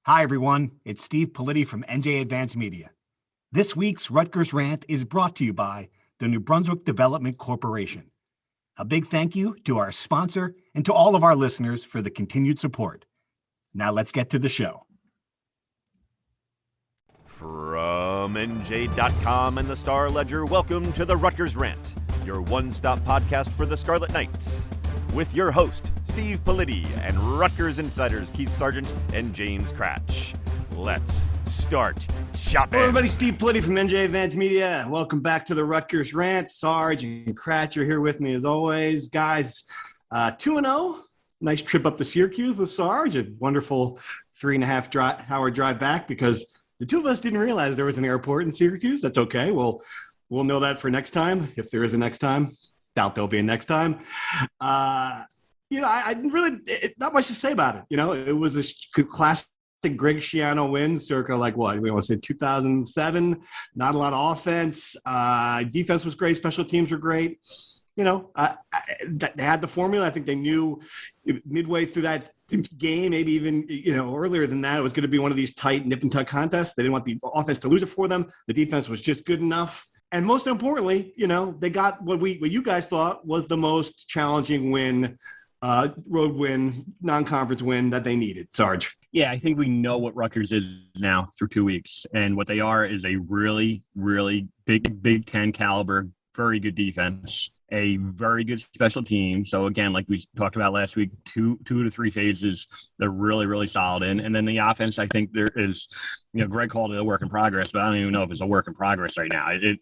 Hi, everyone. It's Steve Politi from NJ Advanced Media. This week's Rutgers Rant is brought to you by the New Brunswick Development Corporation. A big thank you to our sponsor and to all of our listeners for the continued support. Now let's get to the show. From NJ.com and the Star Ledger, welcome to the Rutgers Rant, your one-stop podcast for the Scarlet Knights. With your host, Steve Politi, and Rutgers insiders Keith Sargent and James Cratch. Let's start shopping. Hello, everybody. Steve Politi from NJ Advanced Media. Welcome back to the Rutgers Rant. Sarge and Cratch are here with me as always. Guys, 2-0. Nice trip up to Syracuse with Sarge. A wonderful 3.5-hour drive back because the two of us didn't realize there was an airport in Syracuse. That's okay. We'll know that for next time, if there is a next time. Doubt there'll be a next time. I really not much to say about it. It was a classic Greg Schiano win, circa we want to say 2007. Not a lot of offense. Defense was great. Special teams were great. They had the formula. I think they knew midway through that game, maybe even earlier than that, it was going to be one of these tight nip and tuck contests. They didn't want the offense to lose it for them. The defense was just good enough. And most importantly, they got what you guys thought was the most challenging win, road win, non-conference win that they needed. Sarge. Yeah, I think we know what Rutgers is now through 2 weeks. And what they are is a really, really Big Ten caliber, very good defense, a very good special team. So again, like we talked about last week, two to three phases they're really, really solid in. And then the offense, I think there is, Greg called it a work in progress, but I don't even know if it's a work in progress right now. It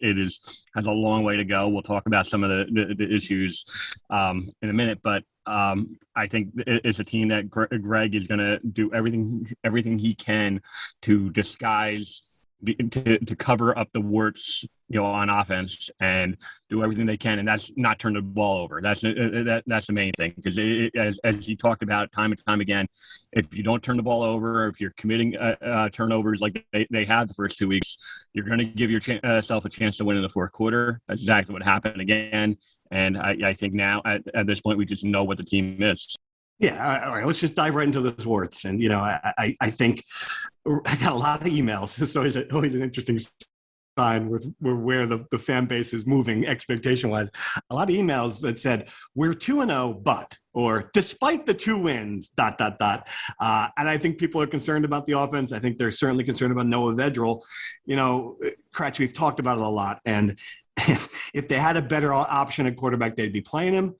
has a long way to go. We'll talk about some of the issues in a minute, but I think it's a team that Greg is going to do everything he can to disguise, to cover up the warts, on offense and do everything they can. And that's not turn the ball over. That's the main thing. Because as you talked about time and time again, if you don't turn the ball over, or if you're committing turnovers like they had the first 2 weeks, you're going to give yourself a chance to win in the fourth quarter. That's exactly what happened again. And I think now at this point, we just know what the team is. Yeah. All right. Let's just dive right into those warts. And, I think I got a lot of emails. It's always an interesting sign with where the fan base is moving expectation-wise. A lot of emails that said, we're 2-0, but, or despite the 2 wins, ... And I think people are concerned about the offense. I think they're certainly concerned about Noah Vedral. Cratch, we've talked about it a lot. And if they had a better option at quarterback, they'd be playing him.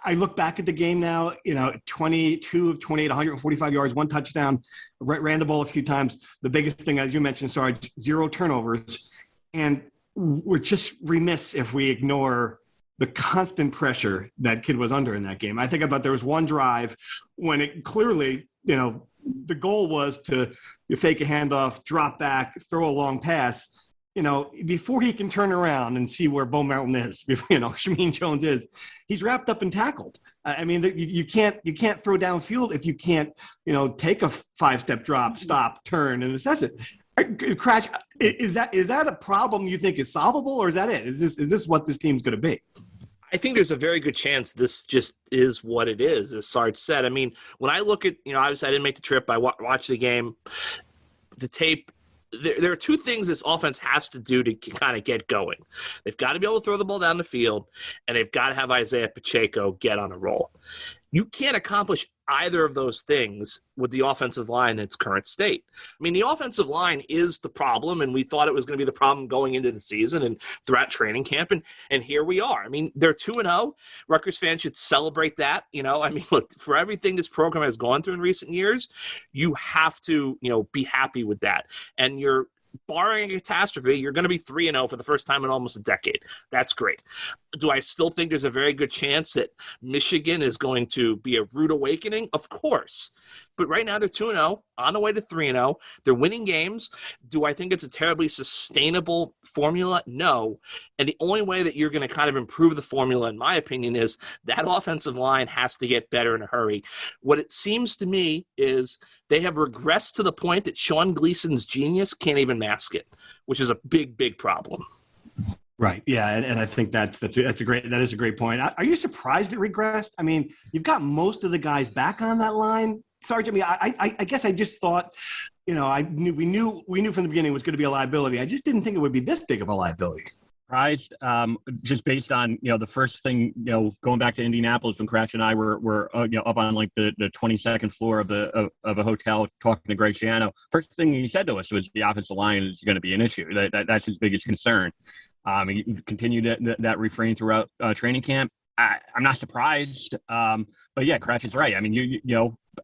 I look back at the game now, 22 of 28, 145 yards, 1 touchdown, ran the ball a few times. The biggest thing, as you mentioned, Sarge, 0 turnovers. And we're just remiss if we ignore the constant pressure that kid was under in that game. I think about there was one drive when it clearly, the goal was to fake a handoff, drop back, throw a long pass. Before he can turn around and see where Bo Mountain is, Shameen Jones is, he's wrapped up and tackled. I mean, you can't throw downfield if you can't, take a 5-step drop, stop, turn, and assess it. Crash, is that a problem you think is solvable, or is that it? Is this what this team's going to be? I think there's a very good chance this just is what it is, as Sarge said. I mean, when I look at, obviously I didn't make the trip. I watched the game, the tape. There are 2 things this offense has to do to kind of get going. They've got to be able to throw the ball down the field, and they've got to have Isaiah Pacheco get on a roll. You can't accomplish either of those things with the offensive line in its current state. I mean, the offensive line is the problem, and we thought it was going to be the problem going into the season and throughout training camp, and here we are. I mean, they're 2-0. Rutgers fans should celebrate that. Look, for everything this program has gone through in recent years, you have to, be happy with that. And you're barring a catastrophe, you're going to be 3-0 for the first time in almost a decade. That's great. Do I still think there's a very good chance that Michigan is going to be a rude awakening? Of course. But right now they're 2-0, on the way to 3-0. They're winning games. Do I think it's a terribly sustainable formula? No. And the only way that you're going to kind of improve the formula, in my opinion, is that offensive line has to get better in a hurry. What it seems to me is they have regressed to the point that Sean Gleason's genius can't even mask it, which is a big, big problem. Right. Yeah. And I think that is a great point. Are you surprised it regressed? I mean, you've got most of the guys back on that line. Sarge, I mean, I guess I just thought, we knew from the beginning it was going to be a liability. I just didn't think it would be this big of a liability. Surprised, just based on the first thing, going back to Indianapolis when Cratch and I were up on like the 22nd floor of a hotel talking to Greg Schiano. First thing he said to us was the offensive line is going to be an issue. That's his biggest concern. He continued that refrain throughout training camp. I'm not surprised, but yeah, Cratch is right. I mean,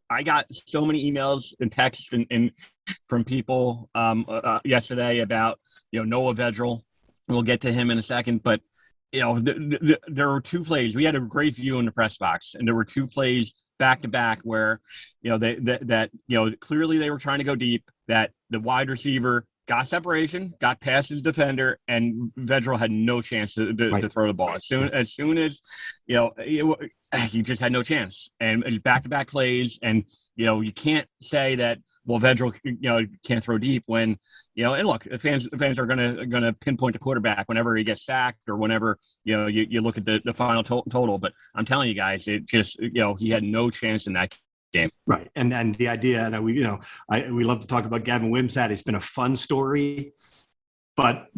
I got so many emails and texts and from people yesterday about Noah Vedral. We'll get to him in a second, but there were two plays. We had a great view in the press box, and there were two plays back to back where clearly they were trying to go deep. That the wide receiver got separation, got past his defender, and Vedral had no chance to throw the ball. As soon as he just had no chance. And back to back plays, and you can't say that. Well, Vedral, can't throw deep when, and look, fans are gonna pinpoint the quarterback whenever he gets sacked or whenever you look at the final total. But I'm telling you guys, it just he had no chance in that game. Right, and the idea, and we love to talk about Gavin Wimsatt. It's been a fun story, but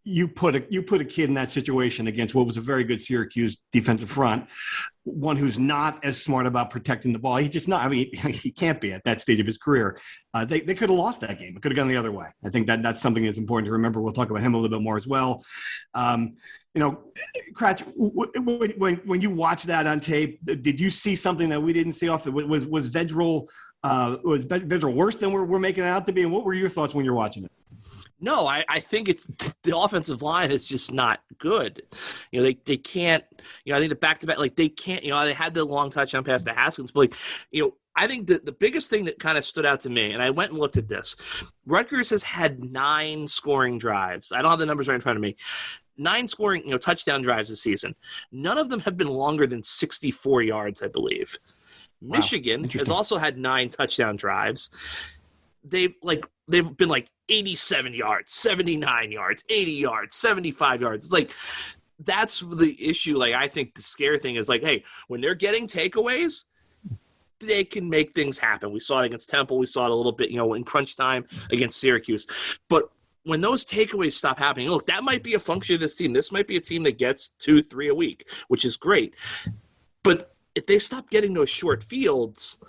you put a kid in that situation against what was a very good Syracuse defensive front, one who's not as smart about protecting the ball. He can't be at that stage of his career. They could have lost that game. It could have gone the other way. I think that's something that's important to remember. We'll talk about him a little bit more as well. Cratch, when you watch that on tape, did you see something that we didn't see off? Was Vedral worse than we're making it out to be? And what were your thoughts when you're watching it? No, I think it's the offensive line is just not good. They can't. I think the back-to-back, they can't. They had the long touchdown pass to Haskins, but I think the biggest thing that kind of stood out to me, and I went and looked at this. Rutgers has had 9 scoring drives. I don't have the numbers right in front of me. 9 scoring, touchdown drives this season. None of them have been longer than 64 yards, I believe. Wow. Michigan has also had 9 touchdown drives. They've been 87 yards, 79 yards, 80 yards, 75 yards. It's that's the issue. I think the scary thing is hey, when they're getting takeaways, they can make things happen. We saw it against Temple. We saw it a little bit, in crunch time against Syracuse. But when those takeaways stop happening, look, that might be a function of this team. This might be a team that gets 2-3 a week, which is great. But if they stop getting those short fields,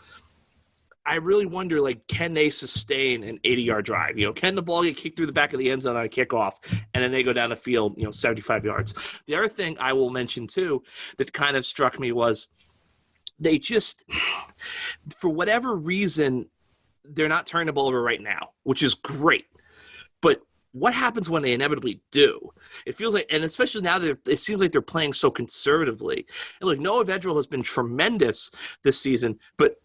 I really wonder, can they sustain an 80-yard drive? Can the ball get kicked through the back of the end zone on a kickoff, and then they go down the field, 75 yards? The other thing I will mention, too, that kind of struck me was they just, for whatever reason, they're not turning the ball over right now, which is great. But what happens when they inevitably do? It feels like, and especially now that it seems like they're playing so conservatively. And look, Noah Vedral has been tremendous this season, but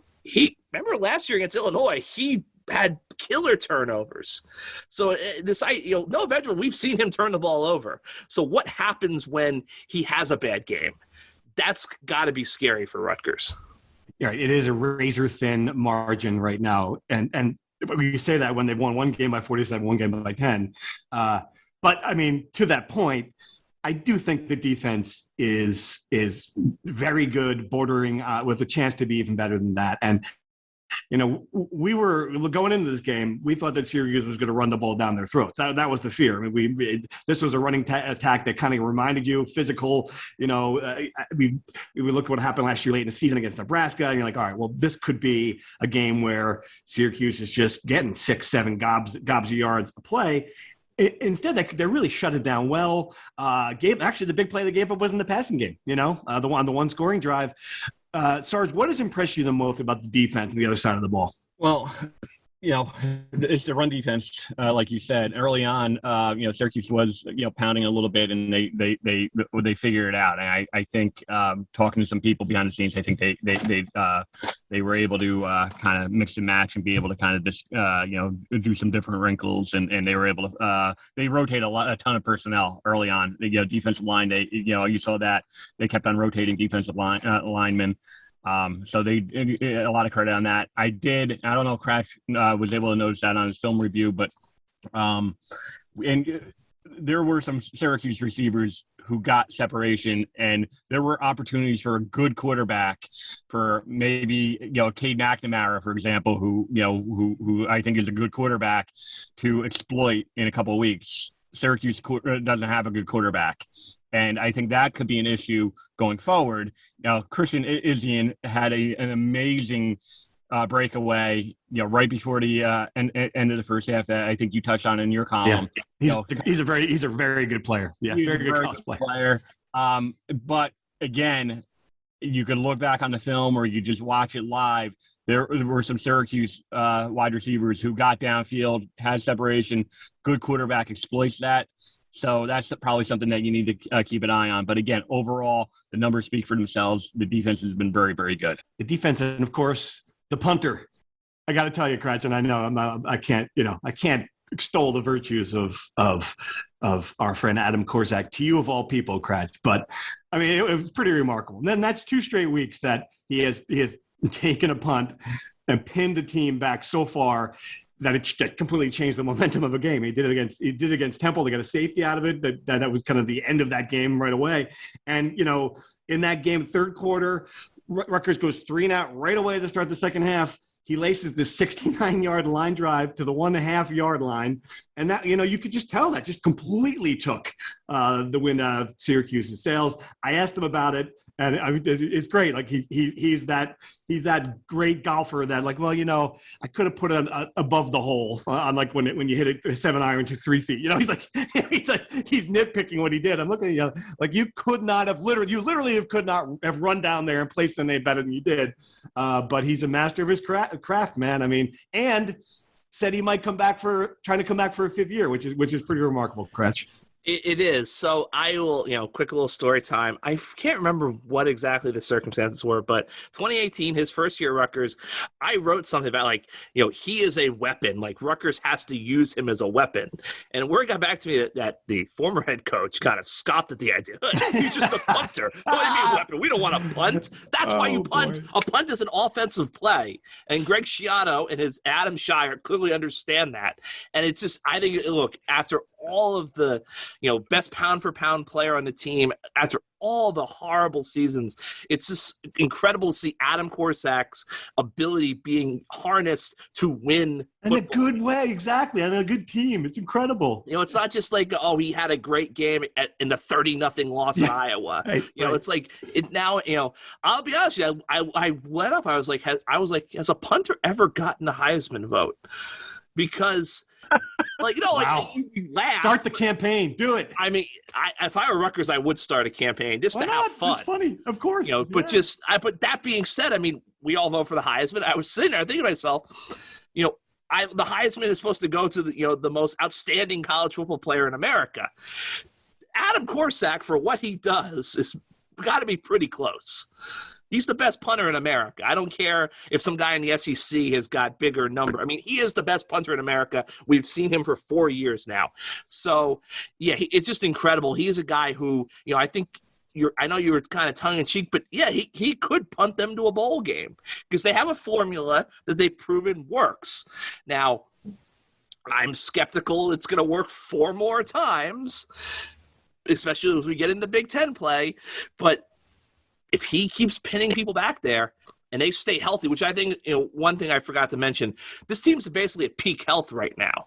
remember last year against Illinois, he had killer turnovers. So Noah Vedral, we've seen him turn the ball over. So what happens when he has a bad game? That's got to be scary for Rutgers. Yeah, it is a razor-thin margin right now. And we say that when they've won one game by 47, one game by 10. But, I mean, to that point, I do think the defense is very good, bordering with a chance to be even better than that. And, we were going into this game, we thought that Syracuse was going to run the ball down their throats. That was the fear. I mean, this was a running attack that kind of reminded you physical. We look at what happened last year late in the season against Nebraska, and you're like, all right, well, this could be a game where Syracuse is just getting 6-7 gobs of yards a play. Instead, they really shut it down well. Actually, the big play they gave up was in the passing game, the one scoring drive. Sarge, what has impressed you the most about the defense on the other side of the ball? Well, it's the run defense, like you said early on. Syracuse was pounding a little bit, and they figured it out. And I think talking to some people behind the scenes, I think they were able to kind of mix and match and be able to kind of just do some different wrinkles, and they were able to they rotate a ton of personnel early on. Defensive line, you saw that they kept on rotating defensive linemen. So they a lot of credit on that. I don't know if Crash was able to notice that on his film review, but and there were some Syracuse receivers who got separation, and there were opportunities for a good quarterback, for maybe, Cade McNamara, for example, who I think is a good quarterback, to exploit in a couple of weeks. Syracuse doesn't have a good quarterback, and I think that could be an issue going forward. Now, Christian Izien had an amazing breakaway, right before the end of the first half that I think you touched on in your column. Yeah. He's a very good player. Yeah, he's very good college player. But again, you could look back on the film or you just watch it live. There were some Syracuse wide receivers who got downfield, had separation. Good quarterback exploits that. So that's probably something that you need to keep an eye on. But again, overall, the numbers speak for themselves. The defense has been very, very good. The defense, and of course, the punter. I got to tell you, Kratz, and I know I can't extol the virtues of our friend Adam Korsak to you of all people, Kratz. But I mean, it was pretty remarkable. And then that's 2 straight weeks that he has taken a punt and pinned the team back so far that it completely changed the momentum of a game. He did it against Temple. They got a safety out of it. That was kind of the end of that game right away. And in that game, third quarter, Rutgers goes 3 and out right away to start the second half. He laces the 69-yard line drive to the 1.5-yard line. And that, you could just tell that just completely took the wind out of Syracuse's sails. I asked him about it, and it's great. Like he's that great golfer that, like, well, I could have put it above the hole on, like, when you hit it 7-iron to 3 feet. He's like he's nitpicking what he did. I'm looking at you like you could not have literally could not have run down there and placed the name better than you did. But he's a master of his craft, man. I mean, and said he might trying to come back for a 5th year, which is pretty remarkable, Kratz. It is. So I will, quick little story time. I can't remember what exactly the circumstances were, but 2018, his first year at Rutgers, I wrote something about, like, he is a weapon. Like, Rutgers has to use him as a weapon. And word got back to me that the former head coach kind of scoffed at the idea. He's just a punter. What do you mean weapon? We don't want to punt. That's why you punt. Boy. A punt is an offensive play. And Greg Schiano and his Adam Shire clearly understand that. And it's just, I think, look, after all of the best pound for pound player on the team, after all the horrible seasons, it's just incredible to see Adam Korsak's ability being harnessed to win in a good way. Exactly. And a good team. It's incredible. It's not just like, he had a great game in the 30-0 loss at Iowa. Right. It's like now, I'll be honest with you, I went up. I was like, has a punter ever gotten a Heisman vote? Because wow. You laugh. Start the campaign. Do it. I mean, if I were Rutgers, I would start a campaign just to have fun. It's funny, of course. But but that being said, I mean, we all vote for the Heisman. I was sitting there thinking to myself, the Heisman is supposed to go to the most outstanding college football player in America. Adam Korsak, for what he does, is got to be pretty close. He's the best punter in America. I don't care if some guy in the SEC has got bigger number. I mean, he is the best punter in America. We've seen him for 4 years now. So, yeah, it's just incredible. He is a guy who, I think I know you were kind of tongue-in-cheek, but, yeah, he could punt them to a bowl game because they have a formula that they've proven works. Now, I'm skeptical it's going to work 4 more times, especially as we get into Big Ten play, but if he keeps pinning people back there and they stay healthy, which I think, one thing I forgot to mention, this team's basically at peak health right now.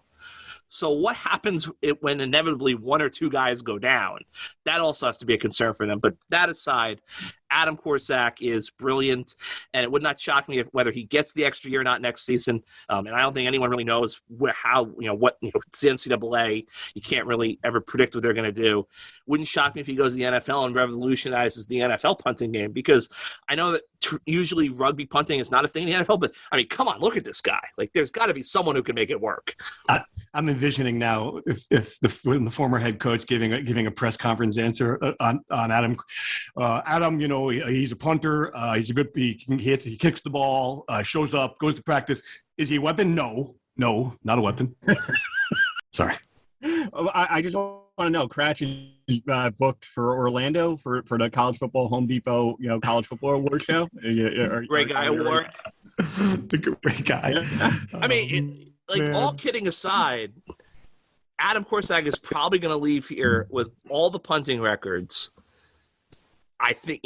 So what happens when inevitably 1 or 2 guys go down? That also has to be a concern for them. But that aside, Adam Korsak is brilliant, and it would not shock me whether he gets the extra year or not next season. And I don't think anyone really knows it's the NCAA. You can't really ever predict what they're going to do. Wouldn't shock me if he goes to the NFL and revolutionizes the NFL punting game, because I know that usually rugby punting is not a thing in the NFL, but I mean, come on, look at this guy. Like, there's got to be someone who can make it work. I'm envisioning now if the former head coach giving a press conference answer on Adam. Adam, he's a punter. He's a good. He hits. He kicks the ball. Shows up. Goes to practice. Is he a weapon? No, not a weapon. Sorry. I just want to know, Cratch is booked for Orlando for the College Football Home Depot, College Football Award show. Great guy award. The great guy. I mean, all kidding aside, Adam Korsak is probably going to leave here with all the punting records. I think,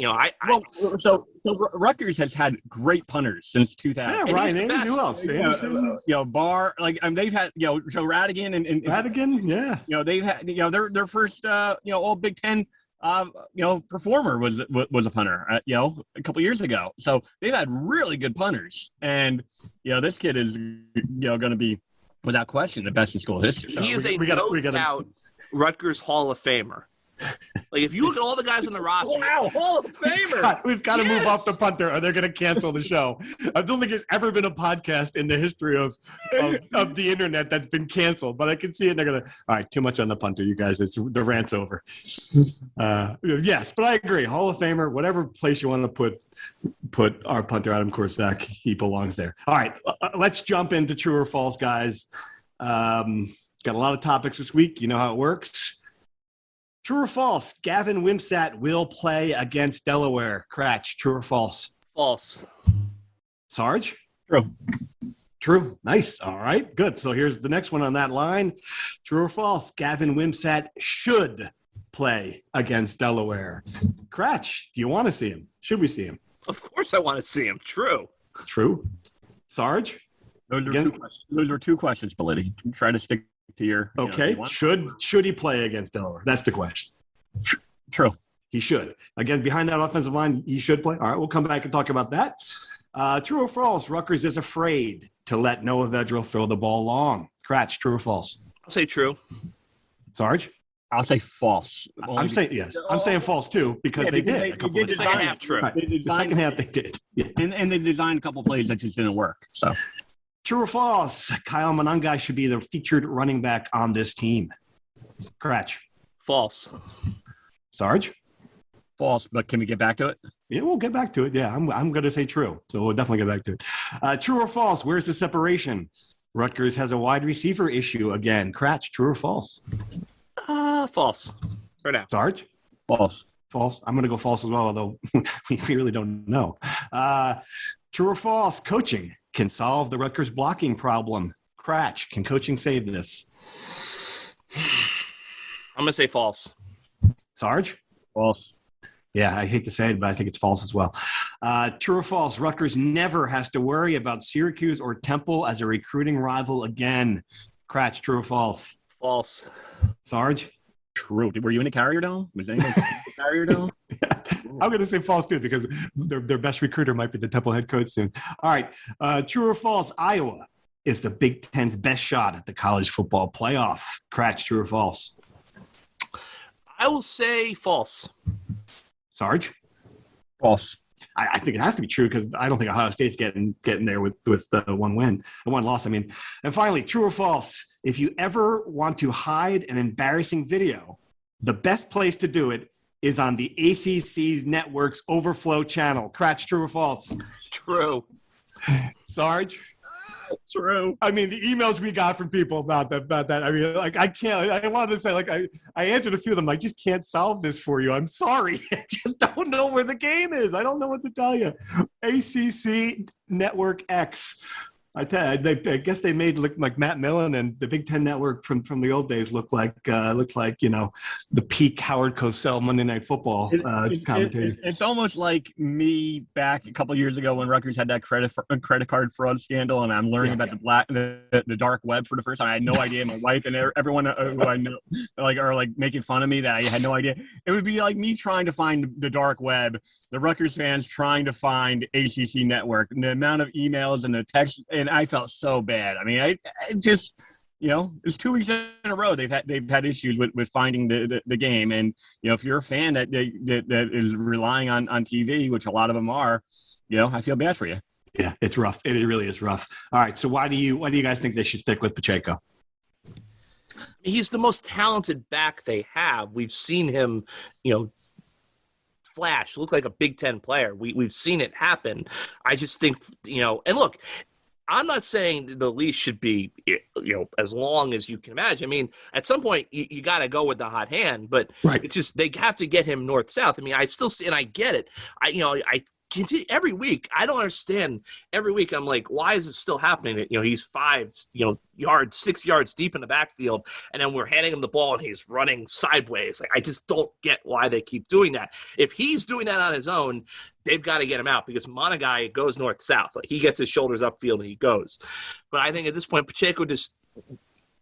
So Rutgers has had great punters since 2000. Yeah, Ryan Anderson. Who else? Anderson. Barr. They've had, Joe Radigan and Radigan. Yeah. They've had, their first, all Big Ten, performer was a punter, a couple years ago. So they've had really good punters, and this kid is, going to be without question the best in school history. He is no doubt Rutgers Hall of Famer. Like, if you look at all the guys on the roster, wow, Hall of Famer. We've got to move off the punter, or they're going to cancel the show. I don't think there's ever been a podcast in the history of the internet that's been canceled, but I can see it. And they're going to, all right, too much on the punter, you guys. The rant's over. Yes, but I agree. Hall of Famer, whatever place you want to put our punter Adam Korsak, he belongs there. All right, let's jump into true or false, guys. Got a lot of topics this week. You know how it works. True or false? Gavin Wimsatt will play against Delaware. Cratch, true or false? False. Sarge? True. True. Nice. All right. Good. So here's the next one on that line. True or false? Gavin Wimsatt should play against Delaware. Cratch, do you want to see him? Should we see him? Of course I want to see him. True. True. Sarge? Those are two questions, Belletti. Try to stick to your okay. Should he play against Delaware? That's the question. True. He should. Again, behind that offensive line, he should play. All right, we'll come back and talk about that. True or false? Rutgers is afraid to let Noah Vedral throw the ball long. Cratch, true or false? I'll say true. Sarge? I'll say false. I'm saying yes. I'm saying false too because they did. The second half, true. Right. The second half they did. Yeah. And they designed a couple plays that just didn't work. So. True or false? Kyle Monangai should be the featured running back on this team. Cratch. False. Sarge? False, but can we get back to it? Yeah, we'll get back to it. Yeah, I'm going to say true. So we'll definitely get back to it. True or false? Where's the separation? Rutgers has a wide receiver issue again. Cratch, true or false? False. For now. Sarge? False. False. I'm going to go false as well, although we really don't know. True or false? Coaching can solve the Rutgers blocking problem. Cratch, can coaching save this? I'm going to say false. Sarge? False. Yeah, I hate to say it, but I think it's false as well. True or false? Rutgers never has to worry about Syracuse or Temple as a recruiting rival again. Cratch, true or false? False. Sarge? True. Were you in a Carrier Dome? Was anyone in a Carrier Dome? I'm going to say false too because their best recruiter might be the Temple head coach soon. All right. True or false? Iowa is the Big Ten's best shot at the college football playoff. Cratch, true or false? I will say false. Sarge? False. I think it has to be true because I don't think Ohio State's getting there with the one loss. I mean, and finally, true or false? If you ever want to hide an embarrassing video, the best place to do it is on the ACC Network's Overflow channel. Cratch, true or false? True. Sarge? True. I mean, the emails we got from people about that. I mean, like, I wanted to say, like, I answered a few of them. I just can't solve this for you. I'm sorry. I just don't know where the game is. I don't know what to tell you. ACC Network X. I guess they made look like Matt Millen and the Big Ten Network from the old days look like the peak Howard Cosell Monday Night Football commentator. It's almost like me back a couple of years ago when Rutgers had that credit card fraud scandal, and I'm learning about the dark web for the first time. I had no idea. My wife and everyone who I know are making fun of me that I had no idea. It would be like me trying to find the dark web, the Rutgers fans trying to find ACC Network, and the amount of emails and the text. And I felt so bad. I mean, I just, it's 2 weeks in a row they've had issues with finding the game. And if you're a fan that is relying on TV, which a lot of them are, I feel bad for you. Yeah, it's rough. It really is rough. All right, so why do you guys think they should stick with Pacheco? He's the most talented back they have. We've seen him, flash, look like a Big Ten player. We've seen it happen. I just think, and look, I'm not saying the leash should be, as long as you can imagine. I mean, at some point you got to go with the hot hand, but right. It's just they have to get him north-south. I mean, I still see, and I get it. continue every week. I don't understand. Every week I'm like, why is it still happening? He's 6 yards deep in the backfield, and then we're handing him the ball and he's running sideways. Like, I just don't get why they keep doing that. If he's doing that on his own, they've got to get him out, because Monagai goes north-south. Like, he gets his shoulders upfield and he goes. But I think at this point, Pacheco just,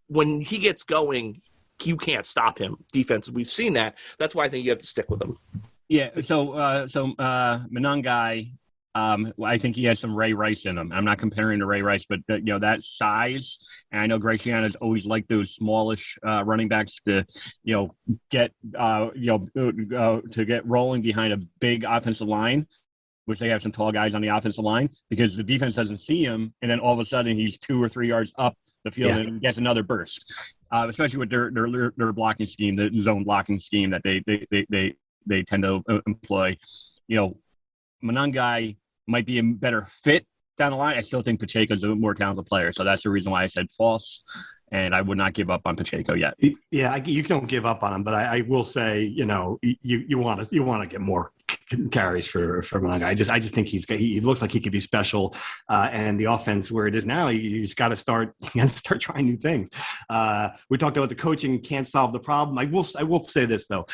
when he gets going, you can't stop him defense. We've seen that. That's why I think you have to stick with him. Yeah, so Monangai, I think he has some Ray Rice in him. I'm not comparing to Ray Rice, but that size, and I know Greg Schiano's always liked those smallish running backs to get to get rolling behind a big offensive line, which they have some tall guys on the offensive line, because the defense doesn't see him, and then all of a sudden he's 2 or 3 yards up the field and gets another burst. Especially with their blocking scheme, the zone blocking scheme that they tend to employ. Monangai might be a better fit down the line. I still think Pacheco's a more talented player, so that's the reason why I said false, and I would not give up on Pacheco yet. Yeah, you don't give up on him, but I will say, you want to get more carries for Monangai. I just think he looks like he could be special, and the offense where it is now, he's got to start trying new things. We talked about the coaching can't solve the problem. I will say this though.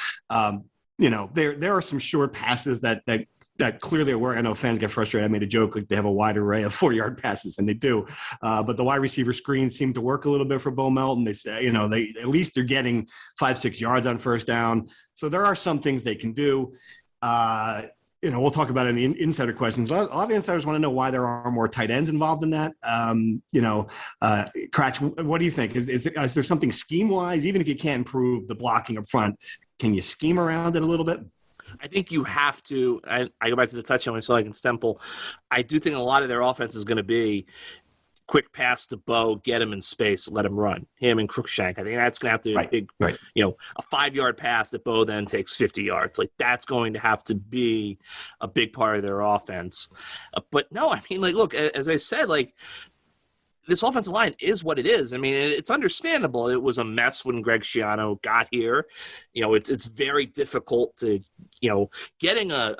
There are some short passes that clearly are where I know fans get frustrated. I made a joke, like they have a wide array of 4-yard passes, and they do. But the wide receiver screens seem to work a little bit for Bo Melton. They say, they at least they're getting 5-6 yards on first down. So there are some things they can do. We'll talk about it in the insider questions. A lot of the insiders want to know why there are more tight ends involved in that. Kratch, what do you think? Is there something scheme-wise, even if you can't improve the blocking up front, can you scheme around it a little bit? I think you have to. I go back to the touchdown so I can Stemple. I do think a lot of their offense is going to be quick pass to Bo, get him in space, let him run. Him and Cruikshank. I think that's going to have to be a 5-yard pass that Bo then takes 50 yards. Like, that's going to have to be a big part of their offense. But no, I mean, like, look, as I said, like, this offensive line is what it is. I mean, it's understandable. It was a mess when Greg Schiano got here. It's very difficult to, getting a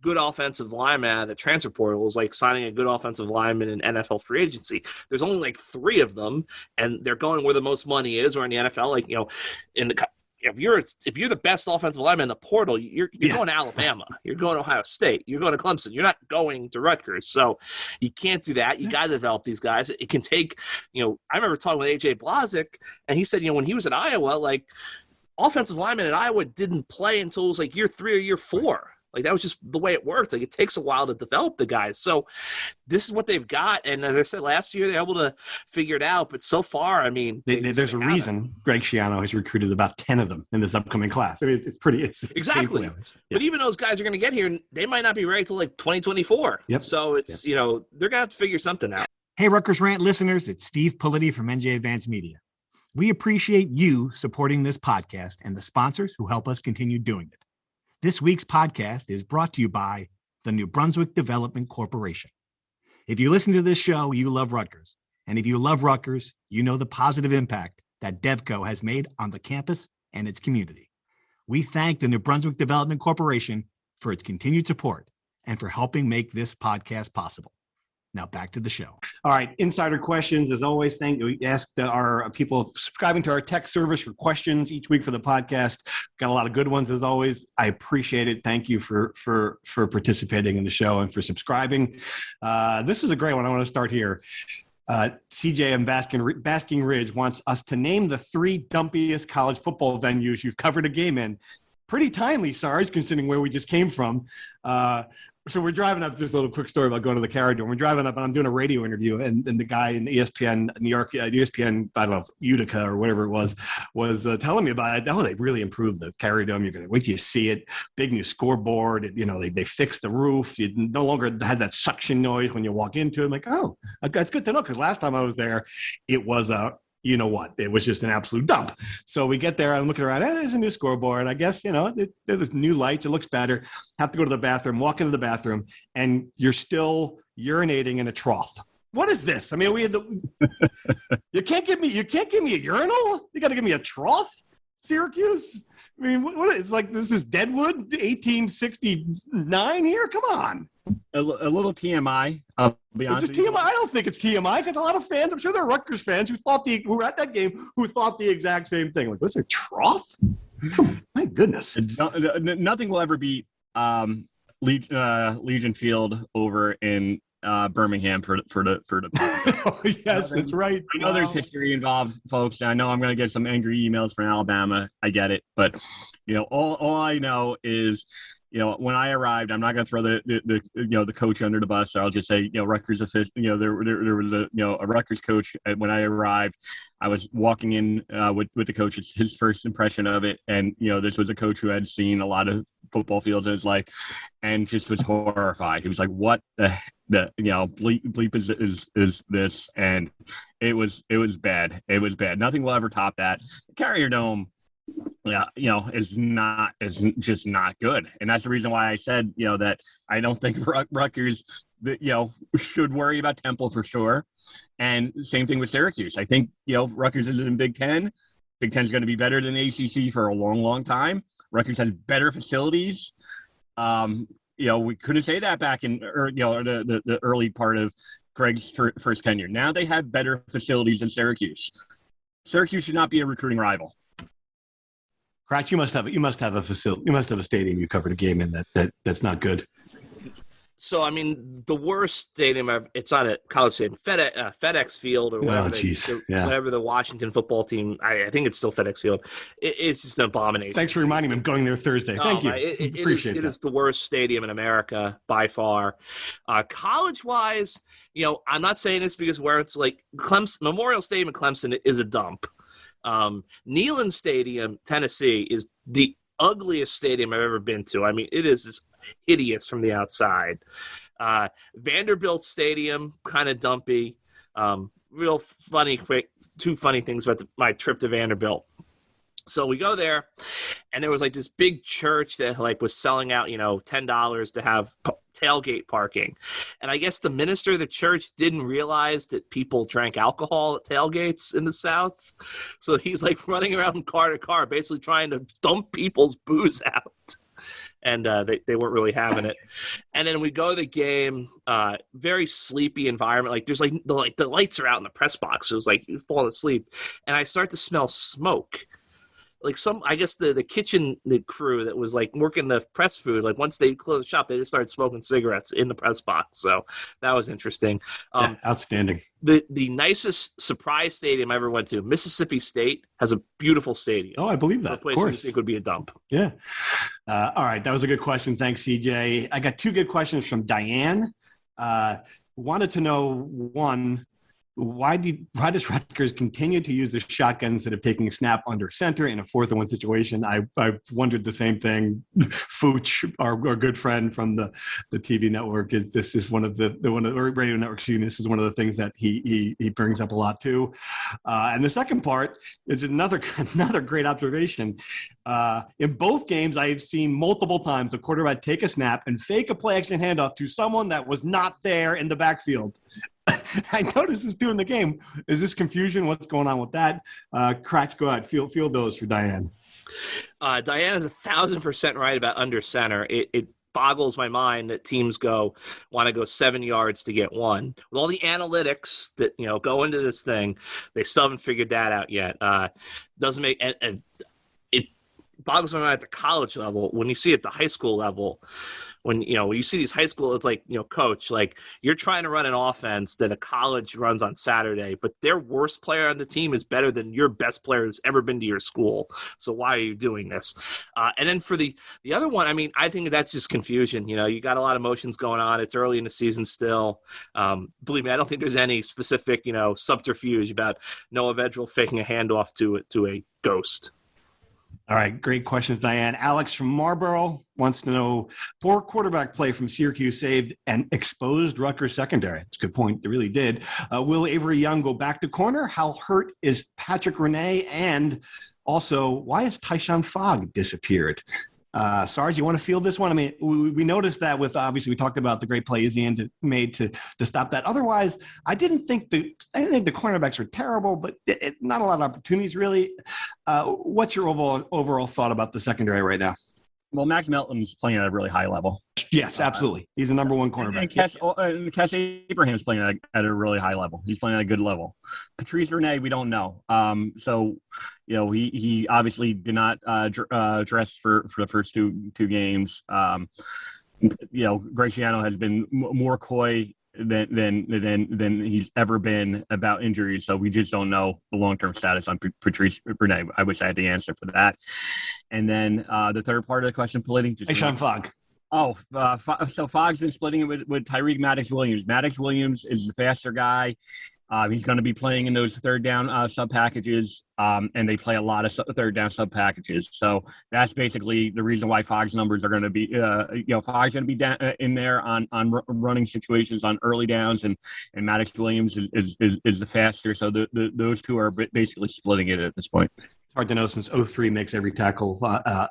good offensive lineman out of the transfer portal is like signing a good offensive lineman in NFL free agency. There's only like 3 of them, and they're going where the most money is, or in the NFL, like, if you're the best offensive lineman in the portal, you're going to Alabama, you're going to Ohio State, you're going to Clemson, you're not going to Rutgers. So you can't do that. You got to develop these guys. It can take, I remember talking with AJ Blazik, and he said, when he was at Iowa, like, offensive linemen at Iowa didn't play until it was like year 3 or year 4. Like, that was just the way it worked. Like, it takes a while to develop the guys. So this is what they've got. And as I said, last year, they're able to figure it out. But so far, I mean, there's a reason Greg Schiano has recruited about 10 of them in this upcoming class. I mean, it's exactly. Yeah. But even those guys are going to get here, and they might not be ready till like 2024. Yep. So it's, they're going to have to figure something out. Hey, Rutgers Rant listeners, it's Steve Politi from NJ Advanced Media. We appreciate you supporting this podcast and the sponsors who help us continue doing it. This week's podcast is brought to you by the New Brunswick Development Corporation. If you listen to this show, you love Rutgers. And if you love Rutgers, you know the positive impact that DevCo has made on the campus and its community. We thank the New Brunswick Development Corporation for its continued support and for helping make this podcast possible. Now back to the show. All right, insider questions. As always, we asked our people subscribing to our text service for questions each week for the podcast. Got a lot of good ones as always. I appreciate it. Thank you for participating in the show and for subscribing. This is a great one. I want to start here. CJ and Basking Ridge wants us to name the 3 dumpiest college football venues you've covered a game in. Pretty timely, Sarge, considering where we just came from. So we're driving up. Just a little quick story about going to the Carrier Dome. We're driving up, and I'm doing a radio interview, and the guy in ESPN New York, ESPN, I don't know, Utica or whatever it was telling me about it. Oh, they really improved the Carrier Dome. You're going to wait till you see it. Big new scoreboard. They fixed the roof. It no longer has that suction noise when you walk into it. I'm like, oh, that's good to know, because last time I was there, it was you know what? It was just an absolute dump. So we get there. I'm looking around. There's a new scoreboard. I guess, there's new lights. It looks better. Have to go to the bathroom, walk into the bathroom, and you're still urinating in a trough. What is this? I mean, you can't give me a urinal? You got to give me a trough? Syracuse? I mean, what? It's like, this is Deadwood, 1869 here? Come on. A little TMI. I'll be honest. Is this TMI? I don't think it's TMI because a lot of fans, I'm sure there are Rutgers fans who were at that game who thought the exact same thing. Like, what's a trough? My goodness. Nothing will ever beat Legion Field over in Birmingham for the Oh, yes, that's right. I know there's history involved, folks. I know I'm going to get some angry emails from Alabama. I get it, but all I know is when I arrived, I'm not going to throw the coach under the bus. So I'll just say Rutgers official. There was a Rutgers coach when I arrived. I was walking in with the coach. It's his first impression of it, and this was a coach who had seen a lot of football fields in his life, and just was horrified. He was like, "What the bleep is this?" And it was bad. It was bad. Nothing will ever top that. Carrier Dome. Is just not good, and that's the reason why I said that I don't think Rutgers should worry about Temple for sure, and same thing with Syracuse. I think Rutgers is in Big Ten. Big Ten is going to be better than the ACC for a long time. Rutgers has better facilities. We couldn't say that back in the early part of Greg's first tenure. Now they have better facilities than Syracuse. Syracuse should not be a recruiting rival. Kratz, you must have a facility. You must have a stadium you covered a game in that's not good. So, I mean, the worst stadium it's not a college stadium, FedEx Field or whatever. Whatever the Washington football team. I think it's still FedEx Field. It's just an abomination. Thanks for reminding me. I'm going there Thursday. Thank you. It is the worst stadium in America by far. College-wise, I'm not saying this because where it's like Clemson, Memorial Stadium in Clemson is a dump. Neyland Stadium, Tennessee, is the ugliest stadium I've ever been to. I mean, it is just hideous from the outside. Vanderbilt Stadium, kind of dumpy. Real funny, quick, two funny things about my trip to Vanderbilt. So we go there, and there was like this big church that like was selling out, $10 to have tailgate parking. And I guess the minister of the church didn't realize that people drank alcohol at tailgates in the South. So he's like running around from car to car, basically trying to dump people's booze out. And they weren't really having it. And then we go to the game, very sleepy environment. Like there's the lights are out in the press box. So it was like you're falling asleep. And I start to smell smoke. Like the kitchen crew that was like working the press food, like once they closed shop, they just started smoking cigarettes in the press box. So that was interesting. Outstanding. The nicest surprise stadium I ever went to, Mississippi State, has a beautiful stadium. Oh, I believe that. A place you think would be a dump. Yeah. All right. That was a good question. Thanks, CJ. I got two good questions from Diane. Wanted to know, one, why does Rutgers continue to use the shotgun instead of taking a snap under center in a 4th-and-1 situation? I wondered the same thing. Fooch, our good friend from the TV network, this is one of the radio network. This is one of the things that he brings up a lot too. And the second part is another great observation. In both games, I have seen multiple times the quarterback take a snap and fake a play action handoff to someone that was not there in the backfield. I noticed this too in the game. Is this confusion? What's going on with that? Kratz, go ahead. Field those for Diane. Diane is 1,000% right about under center. It boggles my mind that teams want to go 7 yards to get one. With all the analytics that go into this thing, they still haven't figured that out yet. Doesn't make and it boggles my mind at the college level. When you see it at the high school level, when you see these high school, it's like, coach, like you're trying to run an offense that a college runs on Saturday, but their worst player on the team is better than your best player who's ever been to your school. So why are you doing this? And then for the other one, I mean, I think that's just confusion. You got a lot of emotions going on. It's early in the season still. Believe me, I don't think there's any specific, subterfuge about Noah Vedral faking a handoff to a ghost. All right, great questions, Diane. Alex from Marlboro wants to know, poor quarterback play from Syracuse saved and exposed Rutgers secondary. That's a good point. It really did. Will Avery Young go back to corner? How hurt is Patrick Renee? And also, why has Tyshawn Fogg disappeared? Sarge, you want to field this one? I mean, we noticed that with, obviously, we talked about the great play Izzy made to stop that. Otherwise, I didn't think the cornerbacks were terrible, but not a lot of opportunities, really. What's your overall thought about the secondary right now? Well, Max Melton's playing at a really high level. Yes, absolutely. He's the number one cornerback. And Cass Abraham's playing at a really high level. He's playing at a good level. Patrice Rene, we don't know. So, he obviously did not dress for the first two games. Graciano has been more coy than he's ever been about injuries. So we just don't know the long-term status on Patrice Rene. I wish I had the answer for that. And then the third part of the question, Politi. Sean Fogg. Oh, so Fogg's been splitting it with Tyreek Maddox-Williams. Maddox-Williams is the faster guy. He's going to be playing in those third down sub packages, and they play a lot of third down sub packages. So that's basically the reason why Fogg's numbers are going to be, Fogg's going to be down, in there on running situations on early downs, and Maddox Williams is the faster. So those two are basically splitting it at this point. Hard to know since 03 makes every tackle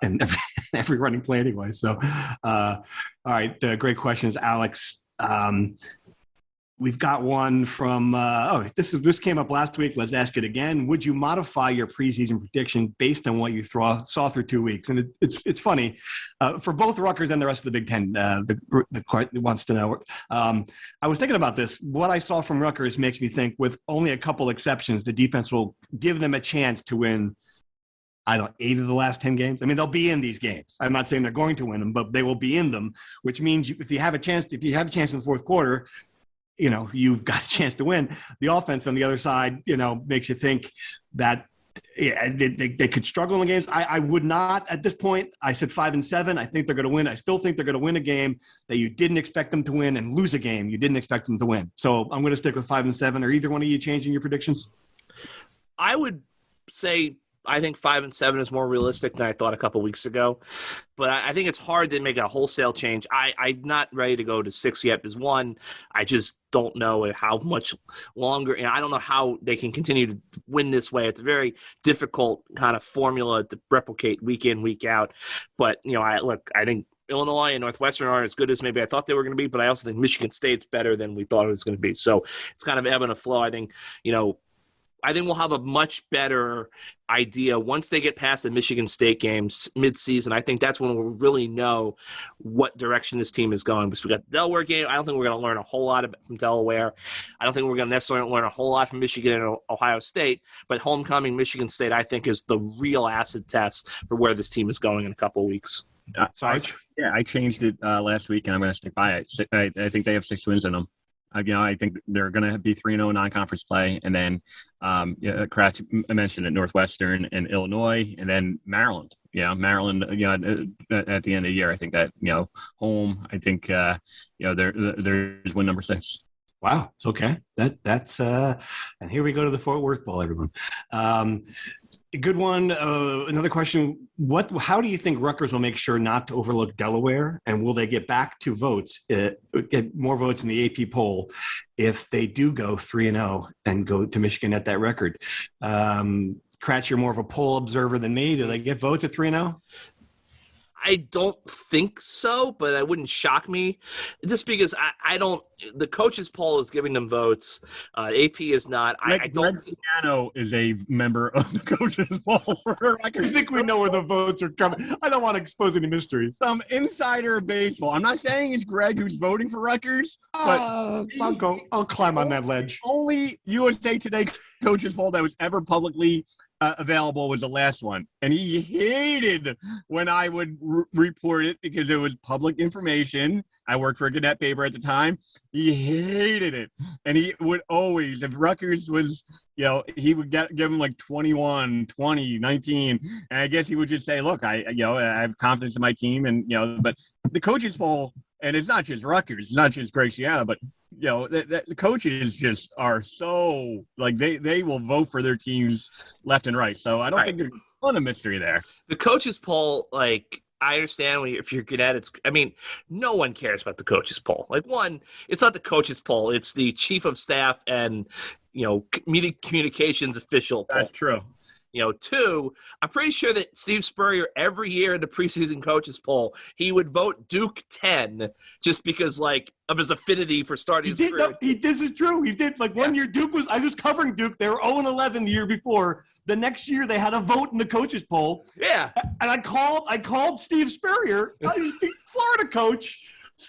and every running play anyway. So, all right, great questions, Alex. We've got one from this came up last week. Let's ask it again. Would you modify your preseason predictions based on what you saw through 2 weeks? And it's funny for both Rutgers and the rest of the Big Ten. The court wants to know. I was thinking about this. What I saw from Rutgers makes me think, with only a couple exceptions, the defense will give them a chance to win. 8 of the last 10 games. I mean, they'll be in these games. I'm not saying they're going to win them, but they will be in them. Which means if you have a chance in the fourth quarter, you've got a chance to win. The offense on the other side, makes you think that they could struggle in the games. I would not at this point. I said 5-7. I think they're going to win. I still think they're going to win a game that you didn't expect them to win, and lose a game you didn't expect them to win. So I'm going to stick with 5-7. Are either one of you changing your predictions? I would say I think 5-7 is more realistic than I thought a couple weeks ago, but I think it's hard to make a wholesale change. I'm not ready to go to 6 yet. Because one, I just don't know how much longer, and I don't know how they can continue to win this way. It's a very difficult kind of formula to replicate week in, week out. But I think Illinois and Northwestern aren't as good as maybe I thought they were going to be, but I also think Michigan State's better than we thought it was going to be. So it's kind of ebb and a flow. I think we'll have a much better idea once they get past the Michigan State games midseason. I think that's when we'll really know what direction this team is going. Because we got the Delaware game. I don't think we're going to learn a whole lot from Delaware. I don't think we're going to necessarily learn a whole lot from Michigan and Ohio State. But homecoming Michigan State, I think, is the real acid test for where this team is going in a couple of weeks. Sarge? I changed it last week, and I'm going to stick by it. I think they have 6 wins in them. I think they're going to be 3-0 non-conference play, and then Kratz mentioned it, Northwestern and Illinois, and then Maryland. Maryland. At the end of the year, I think that home. I think there's win number 6. Wow, it's okay. That's and here we go to the Fort Worth Bowl, everyone. A good one. Another question. How do you think Rutgers will make sure not to overlook Delaware? And will they get back to votes, get more votes in the AP poll if they do go 3-0 and go to Michigan at that record? Kratz, you're more of a poll observer than me. Do they get votes at 3-0? I don't think so, but it wouldn't shock me. Just because I don't – the coaches poll is giving them votes. AP is not. I don't – Greg is a member of the coaches poll. I think we know where the votes are coming. I don't want to expose any mysteries. Some insider of baseball. I'm not saying it's Greg who's voting for Rutgers, but I'll climb on that ledge. Only USA Today coaches poll that was ever publicly available was the last one, and he hated when I would report it because it was public information. I worked for a Gannett paper at the time. He hated it, and he would always, if Rutgers was, he would give him like 21, 20, 19, and I guess he would just say, look, I have confidence in my team, and but the coaches poll, and it's not just Rutgers, it's not just Graciano, but the coaches just are so like they will vote for their teams left and right. So I don't think there's a ton of mystery there. The coaches poll, like, I understand if you're good at it. No one cares about the coaches poll. Like, one, it's not the coaches poll; it's the chief of staff and communications official poll. That's true. Two, I'm pretty sure that Steve Spurrier, every year in the preseason coaches poll, he would vote Duke 10 just because, of his affinity for starting his career. This is true. He did. One year, I was covering Duke. They were 0-11 the year before. The next year, they had a vote in the coaches poll. Yeah. And I called Steve Spurrier, the Florida coach.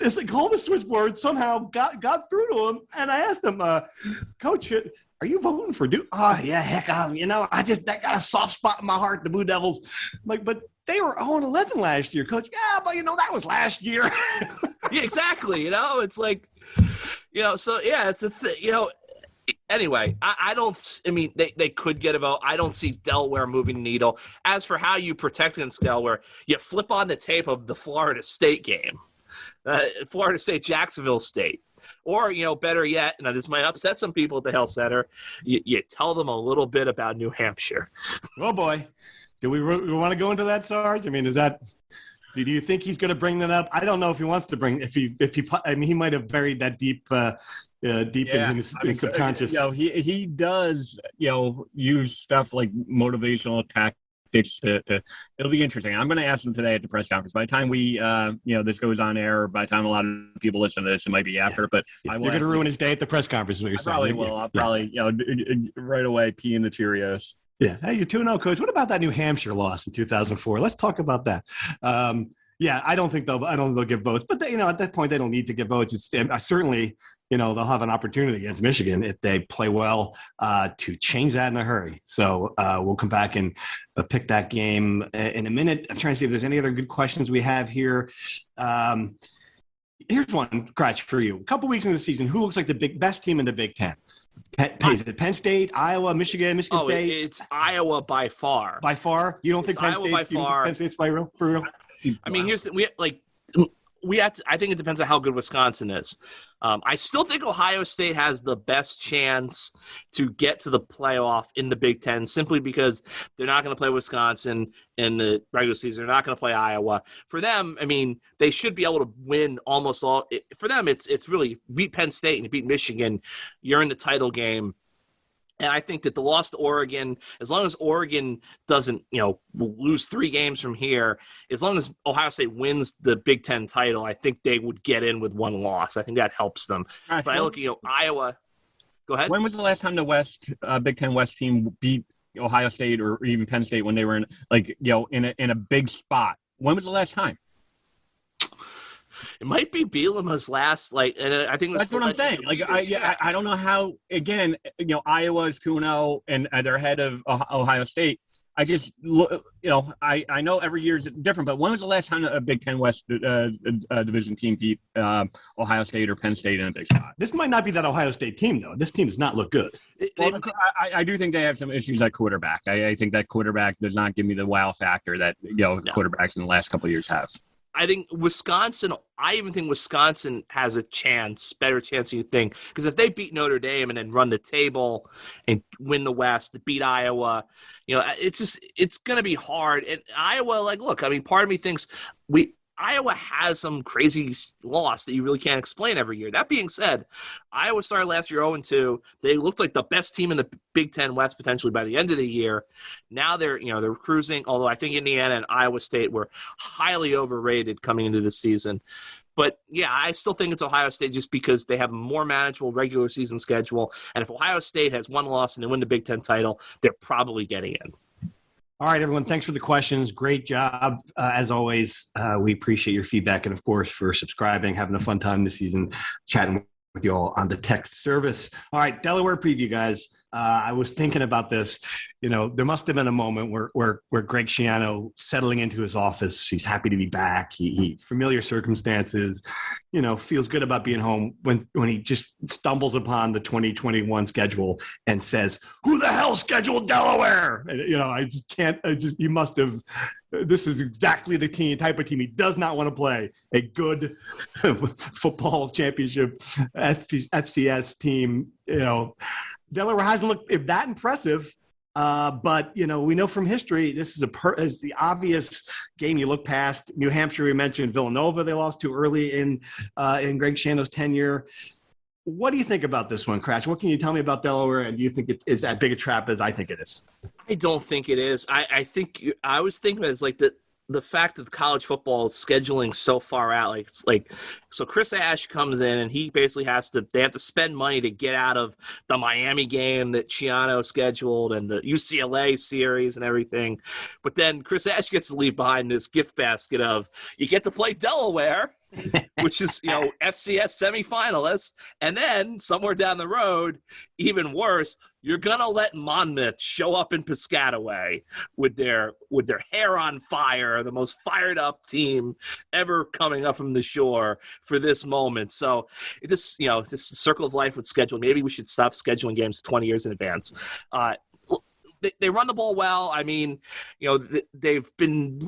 I called the switchboard, somehow got through to him, and I asked him, Coach, are you voting for Duke? Oh, yeah, heck, that got a soft spot in my heart, the Blue Devils. But they were 0-11 last year, Coach. Yeah, but, that was last year. Yeah, exactly. It's so, yeah, it's a thing, Anyway, they could get a vote. I don't see Delaware moving the needle. As for how you protect against Delaware, you flip on the tape of the Florida State game. Florida State, Jacksonville State. Or, better yet, and this might upset some people at the Health Center, you tell them a little bit about New Hampshire. Oh, boy. Do we want to go into that, Sarge? Do you think he's going to bring that up? I don't know if he wants to bring, he might have buried that deep in his subconscious. He does, use stuff like motivational tactics. It'll be interesting. I'm going to ask him today at the press conference. By the time we, this goes on air, by the time a lot of people listen to this, it might be after. But you're going to ruin his day at the press conference. I probably will. I'll probably, right away pee in the Cheerios. Yeah. Hey, you're 2-0, Coach. What about that New Hampshire loss in 2004? Let's talk about that. I don't think they'll give votes, but at that point they don't need to give votes. It's certainly. They'll have an opportunity against Michigan if they play well to change that in a hurry. So we'll come back and pick that game in a minute. I'm trying to see if there's any other good questions we have here. Here's one, Cratch, for you. A couple weeks into the season, who looks like the best team in the Big Ten? Is it Penn State, Iowa, Michigan State? It's Iowa by far. By far? You don't think Penn State? By far. Penn State's for real? Here's I think it depends on how good Wisconsin is. I still think Ohio State has the best chance to get to the playoff in the Big Ten simply because they're not going to play Wisconsin in the regular season. They're not going to play Iowa. For them, they should be able to win almost all. For them, it's really beat Penn State and you beat Michigan. You're in the title game. And I think that the loss to Oregon, as long as Oregon doesn't, lose 3 games from here, as long as Ohio State wins the Big Ten title, I think they would get in with 1 loss. I think that helps them. Right, but I look at, Iowa. Go ahead. When was the last time the Big Ten West team beat Ohio State or even Penn State when they were in a big spot? When was the last time? It might be Bielema's last, and I think that's what I'm saying. I don't know how. Again, Iowa is 2-0 and they're ahead of Ohio State. I just, I know every year is different, but when was the last time a Big Ten West division team beat Ohio State or Penn State in a big spot? This might not be that Ohio State team, though. This team does not look good. I do think they have some issues at quarterback. I think that quarterback does not give me the wow factor that quarterbacks in the last couple of years have. I think I even think Wisconsin has a better chance than you think. Because if they beat Notre Dame and then run the table and win the West, beat Iowa, it's going to be hard. And Iowa, part of me thinks Iowa has some crazy loss that you really can't explain every year. That being said, Iowa started last year 0-2. They looked like the best team in the Big Ten West potentially by the end of the year. Now they're cruising, although I think Indiana and Iowa State were highly overrated coming into the season. But, yeah, I still think it's Ohio State just because they have a more manageable regular season schedule. And if Ohio State has 1 loss and they win the Big Ten title, they're probably getting in. All right, everyone. Thanks for the questions. Great job. As always, we appreciate your feedback and, of course, for subscribing, having a fun time this season, chatting with you all on the text service. All right, Delaware preview, guys. I was thinking about this. There must have been a moment where Greg Schiano settling into his office. He's happy to be back. He's familiar circumstances. Feels good about being home when he just stumbles upon the 2021 schedule and says, "Who the hell scheduled Delaware?" And, I just can't. He must have. This is exactly the type of team he does not want to play. A good football championship FCS team. Delaware hasn't looked that impressive, but we know from history this is the obvious game. You look past New Hampshire. We mentioned Villanova; they lost too early in Greg Schiano's tenure. What do you think about this one, Cratch? What can you tell me about Delaware? And do you think it's as big a trap as I think it is? I don't think it is. I think I was thinking it's like the fact of college football scheduling so far out, so Chris Ash comes in and he basically they have to spend money to get out of the Miami game that Chiano scheduled and the UCLA series and everything. But then Chris Ash gets to leave behind this gift basket of, you get to play Delaware, which is, FCS semifinalists. And then somewhere down the road, even worse, you're going to let Monmouth show up in Piscataway with their hair on fire, the most fired up team ever coming up from the shore for this moment. So this circle of life with scheduling. Maybe we should stop scheduling games 20 years in advance. They run the ball well. I mean, they've been.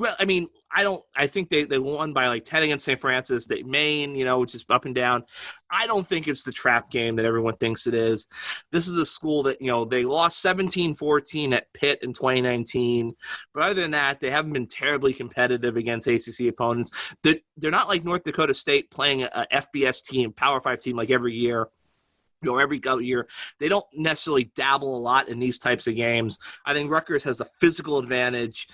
I think they won by like 10 against St. Francis. Maine, which is up and down. I don't think it's the trap game that everyone thinks it is. This is a school that they lost 17-14 at Pitt in 2019. But other than that, they haven't been terribly competitive against ACC opponents. They're not like North Dakota State playing a FBS team, Power 5 team like every year. Every year. They don't necessarily dabble a lot in these types of games. I think Rutgers has a physical advantage.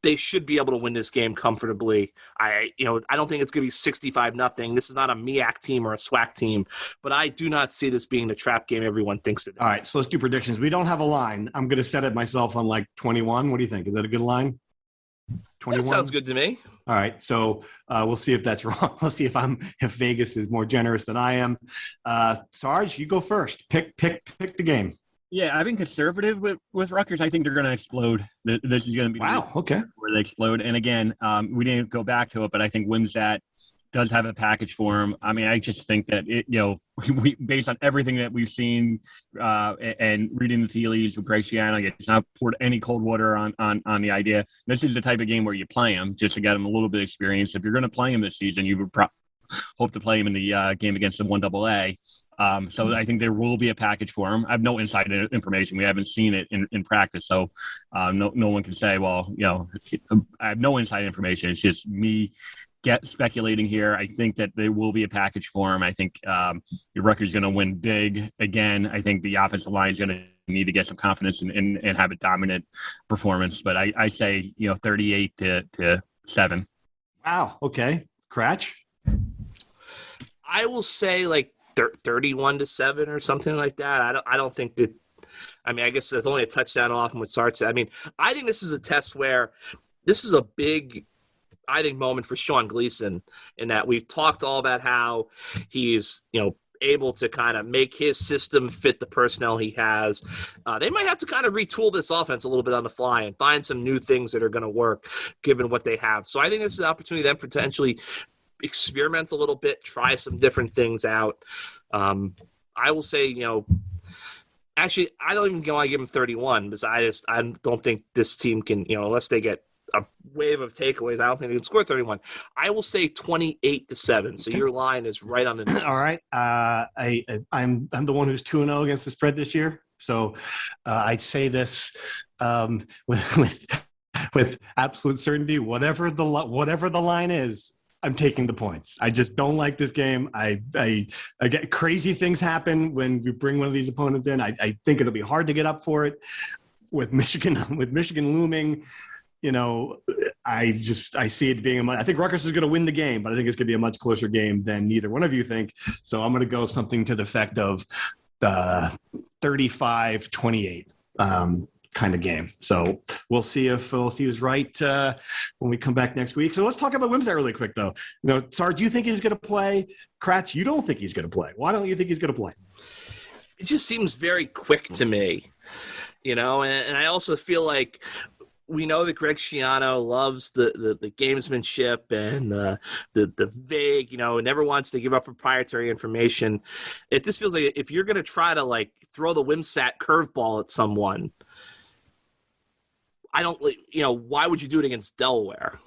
They should be able to win this game comfortably. I don't think it's going to be 65-0. This is not a MEAC team or a SWAC team, but I do not see this being the trap game everyone thinks it is. All right, so let's do predictions. We don't have a line. I'm going to set it myself on like 21. What do you think? Is that a good line? 21? That sounds good to me. All right, so we'll see if that's wrong. We'll see if Vegas is more generous than I am. Sarge, you go first. Pick the game. Yeah, I've been conservative with Rutgers. I think they're going to explode. This is going to be okay, where they explode. And again, we didn't go back to it, but I think Wimsatt does have a package for him. I mean, I just think that we based on everything that we've seen and reading the tea leaves with Graciano, it's not poured any cold water on the idea. This is the type of game where you play him just to get him a little bit of experience. If you're going to play him this season, you would hope to play him in the game against the 1AA. So I think there will be a package for him. I have no inside information. We haven't seen it in practice. So no one can say, well, I have no inside information. It's just me speculating here. I think that there will be a package for him. I think Rutgers is going to win big again. I think the offensive line is going to need to get some confidence and have a dominant performance. But I say 38-7. Wow. Okay. Cratch. I will say like 31-7 or something like that. I don't think that. I mean, I guess that's only a touchdown off from what Sarge said. I mean, I think this is a test where this is a big, moment for Sean Gleason in that we've talked all about how he's, able to kind of make his system fit the personnel he has. They might have to kind of retool this offense a little bit on the fly and find some new things that are going to work given what they have. So I think this is an opportunity then potentially experiment a little bit, try some different things out. I will say, actually, I don't even want to give them 31 because I don't think this team can, unless they get a wave of takeaways, I don't think they can score 31. I will say 28-7. So your line is right on the nose. All right. I'm the one who's 2-0 against the spread this year. So I'd say this with absolute certainty, whatever the line is, I'm taking the points. I just don't like this game. I get crazy things happen when we bring one of these opponents in. I think it'll be hard to get up for it with Michigan looming. I see it being I think Rutgers is going to win the game, but I think it's going to be a much closer game than neither one of you think. So I'm going to go something to the effect of 35-28. Kind of game. So we'll see who's right when we come back next week. So let's talk about Wimsatt really quick, though. Sarge, you think he's going to play? Kratch, you don't think he's going to play. Why don't you think he's going to play? It just seems very quick to me, and I also feel like we know that Greg Schiano loves the gamesmanship and the vague, never wants to give up proprietary information. It just feels like if you're going to try to throw the Wimsatt curveball at someone, I don't, why would you do it against Delaware?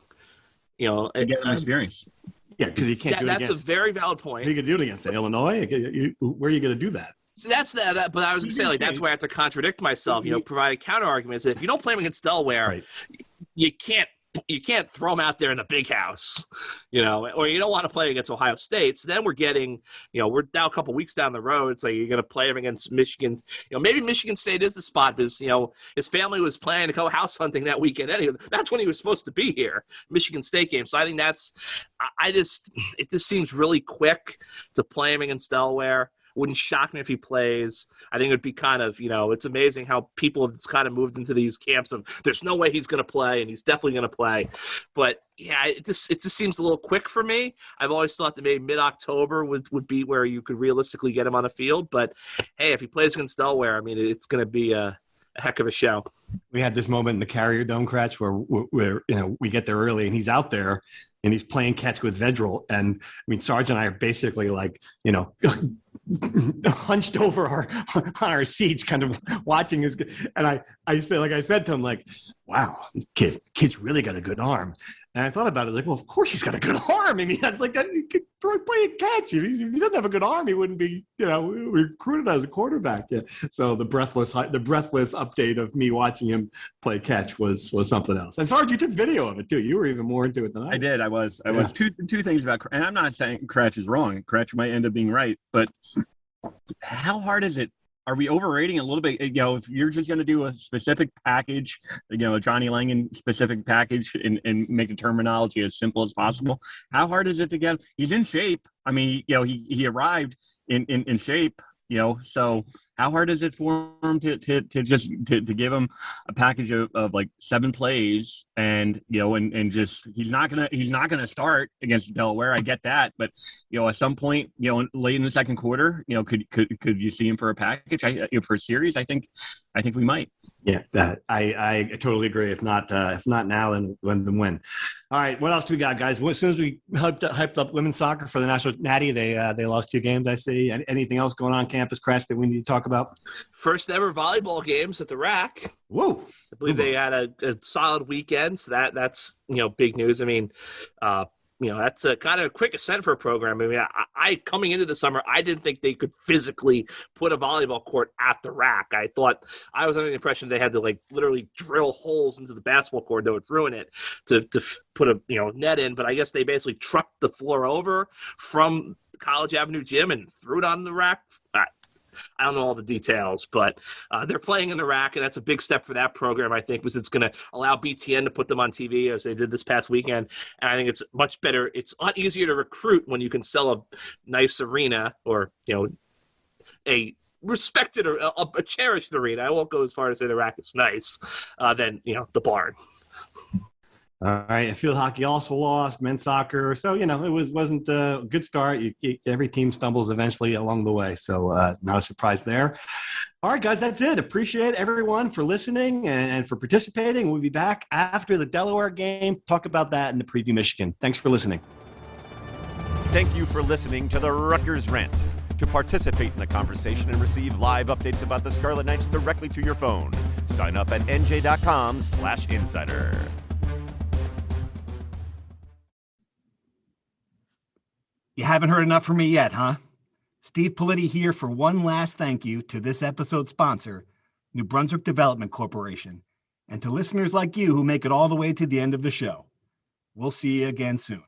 Get an experience. Yeah, because you can't do it against. That's a very valid point. You can do it against Illinois. Where are you going to do that? So that's that. But I was going to say, that's where I have to contradict myself. Provide a counter argument. Is that if you don't play them against Delaware, right, you can't throw them out there in the big house, or you don't want to play against Ohio State. So then we're getting, we're now a couple weeks down the road. It's like you're going to play him against Michigan. Maybe Michigan State is the spot because, his family was planning to go house hunting that weekend. Anyway, that's when he was supposed to be here, Michigan State game. So I think it just seems really quick to play him against Delaware. Wouldn't shock me if he plays. I think it would be kind of, it's amazing how people have kind of moved into these camps of there's no way he's going to play, and he's definitely going to play. But yeah, it just seems a little quick for me. I've always thought that maybe mid-October would be where you could realistically get him on the field. But hey, if he plays against Delaware, I mean, it's going to be a heck of a show. We had this moment in the Carrier Dome, Kratch, where we get there early and he's out there and he's playing catch with Vedral. And I mean, Sarge and I are basically like, hunched over on our seats, kind of watching his. And I said to him, like, wow, kid's really got a good arm. And I thought about it, like, well, of course he's got a good arm. I mean, that's like, he could play a catch. If he doesn't have a good arm, he wouldn't be, recruited as a quarterback. Yeah. So the breathless update of me watching him play catch was something else. And Sarge, you took video of it too. You were even more into it than I did. I was. Two things about, and I'm not saying Kratch is wrong. Kratch might end up being right, but how hard is it? Are we overrating a little bit? If you're just going to do a specific package, a Johnny Langan specific package and make the terminology as simple as possible, how hard is it to get? He's in shape. I mean, he arrived in shape, so how hard is it for him to give him a package of like 7 plays and just he's not gonna start against Delaware. I get that, but at some point late in the second quarter, could you see him for a package? For a series? I think we might. Yeah, I totally agree. If not now, then when? All right, what else do we got, guys? As soon as we hyped up women's soccer for the national natty, they lost 2 games. I see. Anything else going on campus, Kratch, that we need to talk about? First ever volleyball games at the RAC. Whoa! I believe they had a solid weekend. So that's big news. I mean, that's a kind of a quick ascent for a program. I mean, I coming into the summer, I didn't think they could physically put a volleyball court at the RAC. I thought I was under the impression they had to like literally drill holes into the basketball court that would ruin it to put a net in. But I guess they basically trucked the floor over from College Avenue Gym and threw it on the RAC. I don't know all the details, but they're playing in the RAC, and that's a big step for that program, I think, because it's going to allow BTN to put them on TV as they did this past weekend. And I think it's much better. It's a lot easier to recruit when you can sell a nice arena or, a respected or a cherished arena. I won't go as far as say the RAC is nice than, the barn. All right, field hockey also lost, men's soccer. So, it wasn't a good start. Every team stumbles eventually along the way. So not a surprise there. All right, guys, that's it. Appreciate everyone for listening and for participating. We'll be back after the Delaware game. Talk about that in the Preview Michigan. Thanks for listening. Thank you for listening to the Rutgers Rant. To participate in the conversation and receive live updates about the Scarlet Knights directly to your phone, sign up at NJ.com/insider. You haven't heard enough from me yet, huh? Steve Politi here for one last thank you to this episode's sponsor, New Brunswick Development Corporation, and to listeners like you who make it all the way to the end of the show. We'll see you again soon.